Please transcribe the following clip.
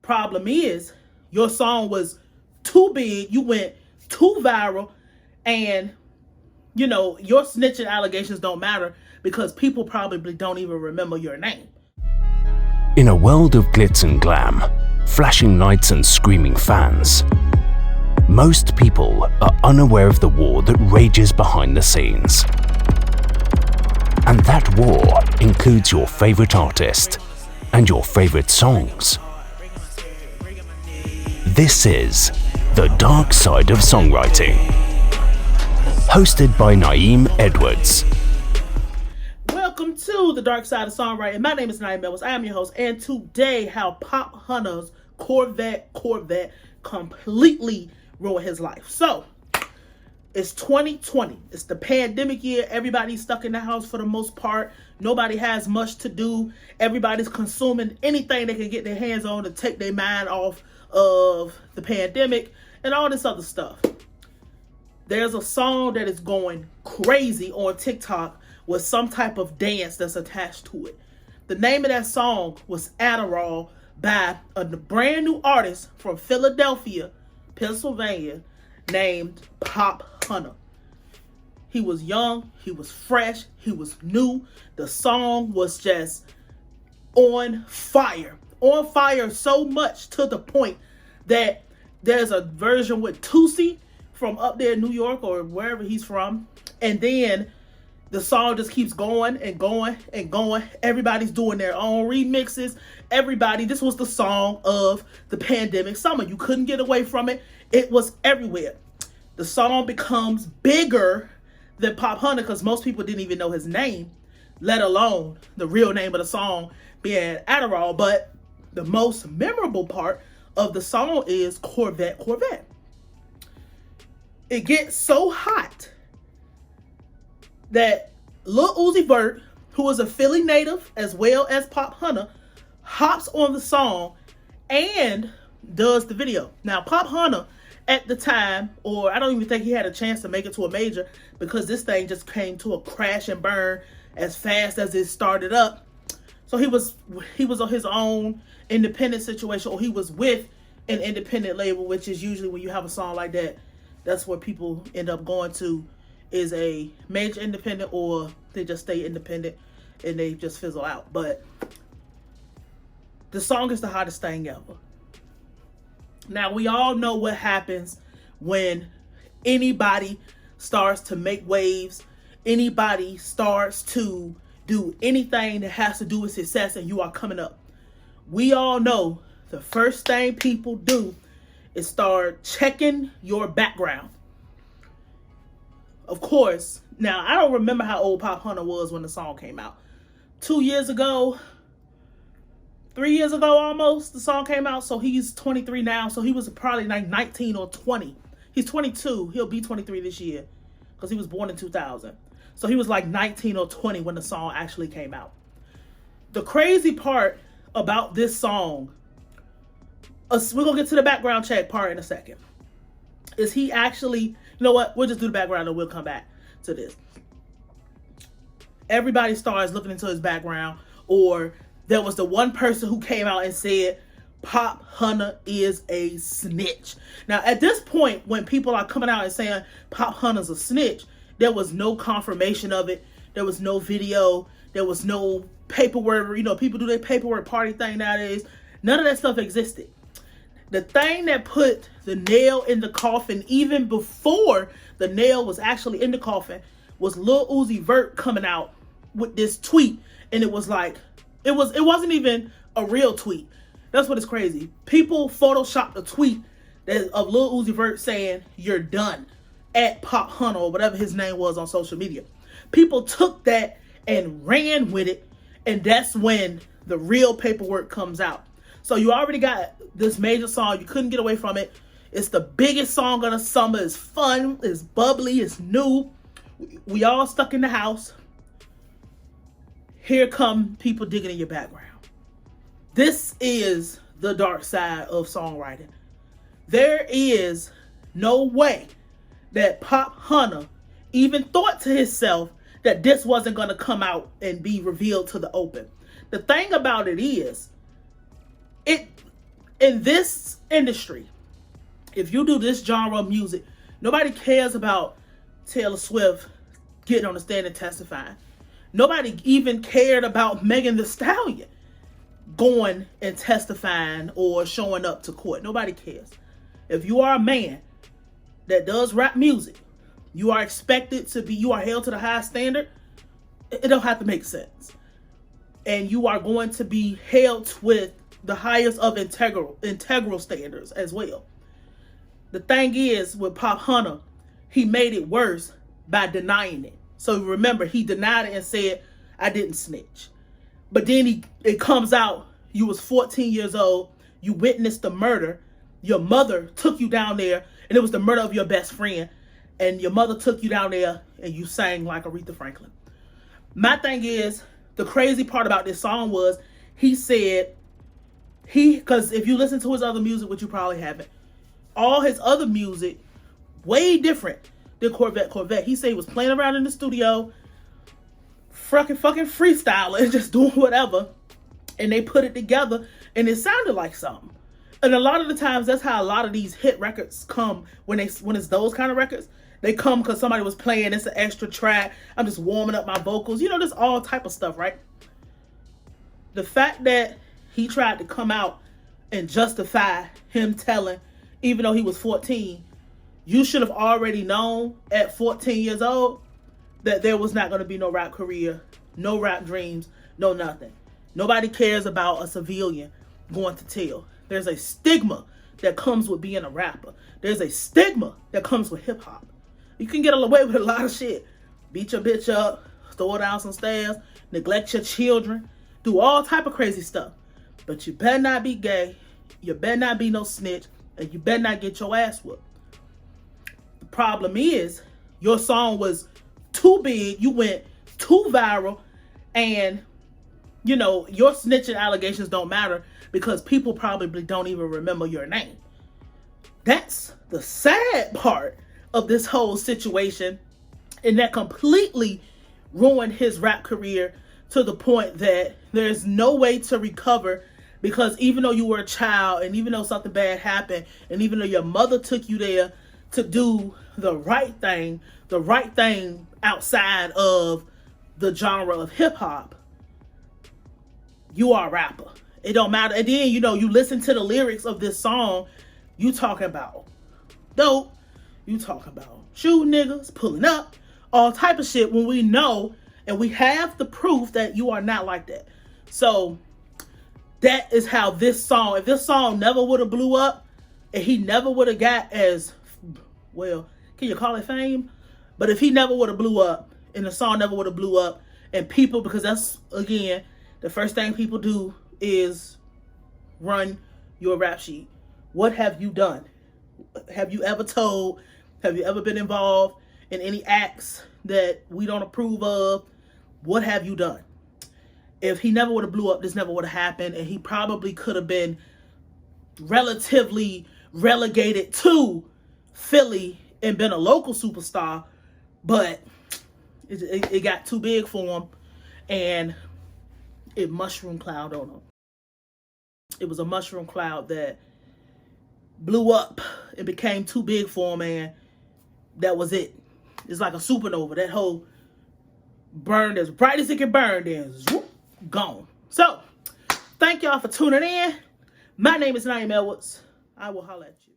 Problem is, your song was too big, you went too viral, and your snitching allegations don't matter because people probably don't even remember your name. In a world of glitz and glam, flashing lights and screaming fans, most people are unaware of the war that rages behind the scenes. And that war includes your favorite artist and your favorite songs. This is The Dark Side of Songwriting, hosted by Nayim Edwards. Welcome to The Dark Side of Songwriting. My name is Nayim Edwards. I am your host, and today, how Pop Hunter's Corvette completely ruined his life. So, it's 2020. It's the pandemic year. Everybody's stuck in the house for the most part. Nobody has much to do. Everybody's consuming anything they can get their hands on to take their mind off of the pandemic and all this other stuff. There's a song that is going crazy on TikTok with some type of dance that's attached to it. The name of that song was Adderall by a brand new artist from Philadelphia, Pennsylvania, named Pop Hunter. He was young, he was fresh, he was new. The song was just on fire so much to the point that there's a version with Tusi from up there in New York or wherever he's from, and then the song just keeps going and going and going. Everybody's doing their own remixes. This was the song of the pandemic summer. You couldn't get away from it. It was everywhere. The song becomes bigger than Pop Hunter because most people didn't even know his name, let alone the real name of the song being Adderall. But the most memorable part of the song is Corvette. It gets so hot that Lil Uzi Vert, who is a Philly native as well as Pop Hunter, hops on the song and does the video. Now, Pop Hunter at the time, or I don't even think he had a chance to make it to a major because this thing just came to a crash and burn as fast as it started up. So he was on his own independent situation, or he was with an independent label, which is usually when you have a song like that, that's where people end up going to, is a major independent, or they just stay independent and they just fizzle out. But the song is the hottest thing ever. Now, we all know what happens when anybody starts to make waves, anybody starts to do anything that has to do with success, and you are coming up. We all know the first thing people do is start checking your background. Of course, now I don't remember how old Pop Hunter was when the song came out. 2 years ago, 3 years ago almost, the song came out. So he's 23 now. So he was probably like 19 or 20. He's 22. He'll be 23 this year because he was born in 2000. So he was like 19 or 20 when the song actually came out. The crazy part about this song, we're going to get to the background check part in a second, is he actually, you know what, we'll just do the background and we'll come back to this. Everybody starts looking into his background, or there was the one person who came out and said, Pop Hunter is a snitch. Now, at this point, when people are coming out and saying Pop Hunter's a snitch, there was no confirmation of it. There was no video. There was no paperwork. People do their paperwork party thing nowadays. None of that stuff existed. The thing that put the nail in the coffin, even before the nail was actually in the coffin, was Lil Uzi Vert coming out with this tweet. And it was like, it wasn't even a real tweet. That's what is crazy. People photoshopped a tweet of Lil Uzi Vert saying, "You're done," at Pop Hunter, or whatever his name was on social media. People took that and ran with it, and that's when the real paperwork comes out. So you already got this major song. You couldn't get away from it. It's the biggest song of the summer. It's fun. It's bubbly. It's new. We all stuck in the house. Here come people digging in your background. This is the dark side of songwriting. There is no way that Pop Hunter even thought to himself that this wasn't going to come out and be revealed to the open. The thing about it is, In this industry, if you do this genre of music, nobody cares about Taylor Swift getting on the stand and testifying. Nobody even cared about Megan Thee Stallion going and testifying or showing up to court. Nobody cares. If you are a man that does rap music, you are expected to be, you are held to the highest standard. It don't have to make sense. And you are going to be held with the highest of integral standards as well. The thing is, with Pop Hunter, he made it worse by denying it. So remember, he denied it and said, I didn't snitch. But then it comes out, you was 14 years old, you witnessed the murder, your mother took you down there, and it was the murder of your best friend, and your mother took you down there, and you sang like Aretha Franklin. My thing is, the crazy part about this song was, he said, because if you listen to his other music, which you probably haven't, all his other music, way different than Corvette. He said he was playing around in the studio, fucking freestyling, just doing whatever, and they put it together, and it sounded like something. And a lot of the times, that's how a lot of these hit records come when it's those kind of records. They come because somebody was playing, it's an extra track, I'm just warming up my vocals. You know, there's all type of stuff, right? The fact that he tried to come out and justify him telling, even though he was 14, you should have already known at 14 years old that there was not going to be no rap career, no rap dreams, no nothing. Nobody cares about a civilian going to tell. There's a stigma that comes with being a rapper. There's a stigma that comes with hip hop. You can get away with a lot of shit. Beat your bitch up, throw her down some stairs, neglect your children, do all type of crazy stuff. But you better not be gay, you better not be no snitch, and you better not get your ass whooped. The problem is, your song was too big, you went too viral, and, you know, your snitching allegations don't matter because people probably don't even remember your name. That's the sad part of this whole situation, and that completely ruined his rap career to the point that there's no way to recover, because even though you were a child, and even though something bad happened, and even though your mother took you there to do the right thing outside of the genre of hip hop, you are a rapper. It don't matter. And then, you know, you listen to the lyrics of this song, you talking about dope, you talking about shooting niggas, pulling up, all type of shit, when we know and we have the proof that you are not like that. So that is how this song, if this song never would have blew up, and he never would have got as, well, can you call it fame? But if he never would have blew up, and the song never would have blew up, and people, because that's, again, the first thing people do is run your rap sheet. What have you done? Have you ever been involved in any acts that we don't approve of? What have you done? If he never would have blew up, this never would have happened, and he probably could have been relatively relegated to Philly and been a local superstar, but it got too big for him, and it mushroom cloud on him. It was a mushroom cloud that blew up and became too big for him, and that was it. It's like a supernova. That whole burned as bright as it can burn, then zoop, gone. So, thank y'all for tuning in. My name is Nayim. I will holler at you.